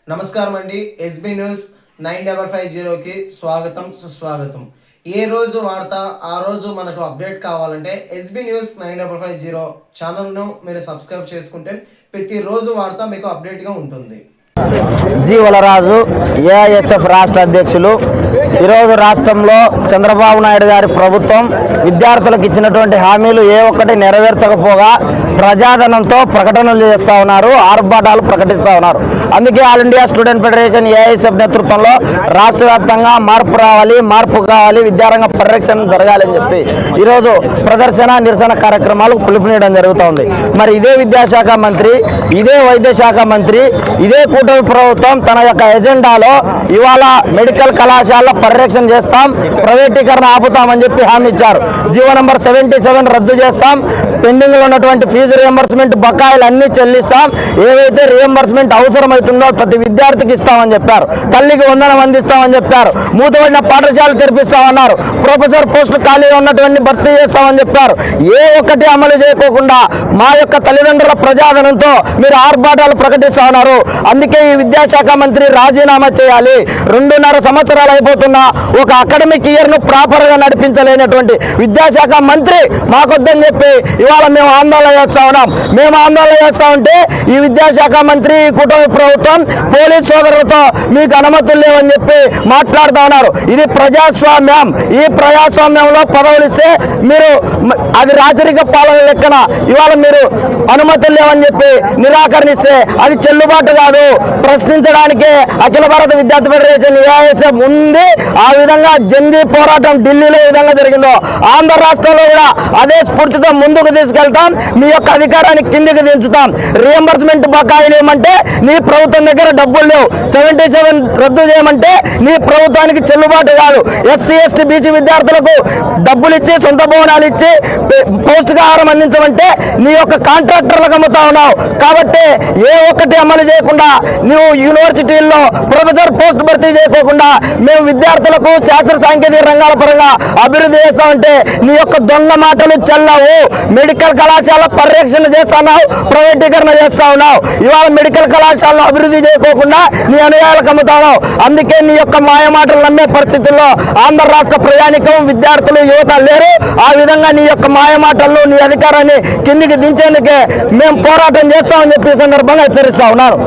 నమస్కారం అండి. SB news 9550కి స్వాగతం సుస్వాగతం. ఏ రోజు వార్త ఆ రోజు మనకు అప్డేట్ కావాలంటే ఎస్బీ న్యూస్ 9550 ఛానల్ను మీరు సబ్స్క్రైబ్ చేసుకుంటే ప్రతిరోజు వార్త మీకు అప్డేట్గా ఉంటుంది. జీవలరాజు ఏఐఎస్ఎఫ్ రాష్ట్ర అధ్యక్షులు ఈరోజు రాష్ట్రంలో చంద్రబాబు నాయుడు గారి ప్రభుత్వం విద్యార్థులకు ఇచ్చినటువంటి హామీలు ఏ ఒక్కటి నెరవేర్చకపోగా ప్రజాధనంతో ప్రకటనలు చేస్తూ ఉన్నారు, ఆర్భాటాలు ప్రకటిస్తూ ఉన్నారు. అందుకే all India student federation AISF నేతృత్వంలో రాష్ట్ర వ్యాప్తంగా మార్పు రావాలి, మార్పు కావాలి, విద్యారంగ పరిరక్షణ జరగాలని చెప్పి ఈరోజు ప్రదర్శన నిరసన కార్యక్రమాలు పిలుపునియడం జరుగుతోంది. మరి ఇదే విద్యాశాఖ మంత్రి, ఇదే వైద్య శాఖ మంత్రి, ఇదే కూటమి ప్రభుత్వం తన యొక్క ఎజెండాలో ఇవాళ మెడికల్ కళాశాల పరిరక్షణ చేస్తాం, ప్రైవేటీకరణ ఆపుతామని చెప్పి హామీ ఇచ్చారు. జీవో నంబర్ 77 రద్దు చేస్తాం, పెండింగ్ లో ఉన్నటువంటి ఫీజు రియంబర్స్మెంట్ బకాయిలు అన్ని చెల్లిస్తాం, ఏవైతే రియంబర్స్మెంట్ అవసరమవుతుందో ప్రతి విద్యార్థికి ఇస్తామని చెప్పారు. తల్లికి వందనం అందిస్తామని చెప్పారు. మూతబడిన పాఠశాలలు తెరిపిస్తామన్నారు. ప్రొఫెసర్ పోస్టులు ఖాళీగా ఉన్నటువంటి భర్తీ చేస్తామని చెప్పారు. ఏ ఒక్కటి అమలు చేయకోకుండా మా యొక్క తల్లిదండ్రుల ప్రజాధనంతో మీరు ఆర్భాటాలు ప్రకటిస్తా ఉన్నారు. అందుకే ఈ విద్యాశాఖ మంత్రి రాజీనామా చేయాలి. 2.5 సంవత్సరాలు అయిపోతున్నా ఒక అకాడమిక్ ఇయర్ ను ప్రాపర్ గా నడిపించలేనటువంటి విద్యాశాఖ మంత్రి మాకొద్దని చెప్పి ఇవాళ మేము ఆందోళన చేస్తా ఉన్నాం. మేము ఆందోళన చేస్తా ఉంటే ఈ విద్యాశాఖ మంత్రి, కూటమి ప్రభుత్వం పోలీస్ సోదరులతో మీకు అనుమతులు లేవని చెప్పి మాట్లాడుతూ ఉన్నారు. ఇది ప్రజాస్వామ్యం. ఈ ప్రజాస్వామ్యంలో పదవులు ఇస్తే మీరు అది రాచరిక పాలన లెక్కన ఇవాళ మీరు అనుమతులు లేవని చెప్పి నిరాకరణిస్తే అది చెల్లుబాటు కాదు. ప్రశ్నించడానికే అఖిల భారత విద్యార్థి ఫెడరేషన్ ఏఐఎస్ఎఫ్ ఉంది. ఆ విధంగా జంజీ పోరాటం ఢిల్లీలో ఏ విధంగా జరిగిందో ఆంధ్ర రాష్ట్రంలో కూడా అదే స్ఫూర్తితో ముందుకు తీసుకెళ్తాం. మీ యొక్క అధికారాన్ని కిందికి దించుతాం. రియంబర్స్మెంట్ బకాయిలు ఏమంటే నీ ప్రభుత్వం దగ్గర డబ్బులు లేవు. 77 రద్దు చేయమంటే నీ ప్రభుత్వానికి చెల్లుబాటు కాదు. ఎస్సీ ఎస్టీ బీసీ విద్యార్థులకు డబ్బులు ఇచ్చి, సొంత భవనాలు ఇచ్చి పౌష్టికాహారం అందించమంటే నీ యొక్క కాంట్రాక్టర్లకు అమ్ముతా ఉన్నావు. కాబట్టి ఏ ఒక్కటి అమలు చేయకుండా నువ్వు యూనివర్సిటీల్లో ప్రొఫెసర్ పోస్ట్ భర్తీ చేయకోకుండా మేము విద్యార్థులకు శాస్త్ర సాంకేతిక రంగాల పరంగా అభివృద్ధి చేస్తామంటే నీ యొక్క దొంగ మాటలు చెల్లవు. మెడికల్ కళాశాల పరిరక్షణ చేస్తున్నావు, ప్రైవేటీకరణ చేస్తా ఉన్నావు. ఇవాళ మెడికల్ కళాశాలను అభివృద్ధి చేయకోకుండా నీ అనుయాయులకు అమ్ముతావు. అందుకే నీ యొక్క మాయ మాటలు నమ్మే పరిస్థితుల్లో ఆంధ్ర రాష్ట్ర ప్రయాణికం, విద్యార్థులు, యువత లేరు. ఆ విధంగా నీ యొక్క మాయ మాటలను, నీ అధికారాన్ని కిందికి దించేందుకే మేము పోరాటం చేస్తామని చెప్పి సందర్భంగా హెచ్చరిస్తా ఉన్నాను.